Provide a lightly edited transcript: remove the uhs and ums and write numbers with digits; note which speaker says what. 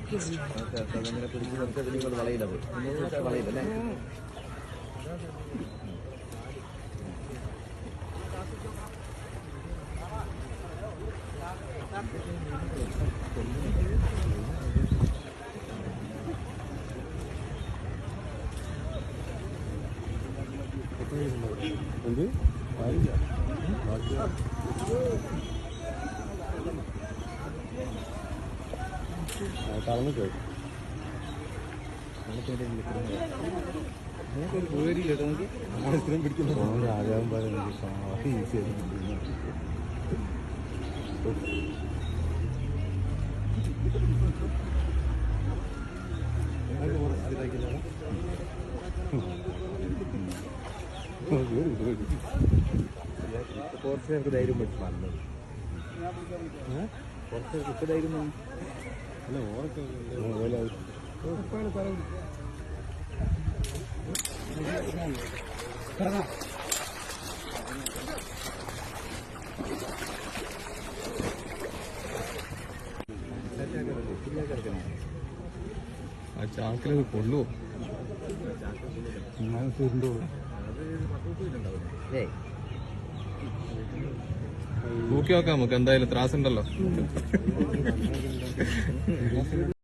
Speaker 1: അതങ്ങനെ പിടിച്ച് നിർത്തിയതിന് ഇങ്ങോട്ട് വളയിലത് വളയിലല്ലേ? കളഞ്ഞു പോയി ഇത്രയും പിടിക്കുന്നു ആകാൻ പാടില്ല ഈസിയായിരുന്നു. കുറച്ച് പേർക്ക് ധൈര്യം പറ്റി വന്നത് കുറച്ച് പേർക്ക് ഇപ്പം ധൈര്യം അല്ല ഓരൊക്കെ ആ ചാക്കിലത് കൊള്ളുവോ? തൂക്കി നോക്കാം നമുക്ക്. എന്തായാലും ത്രാസുണ്ടല്ലോ.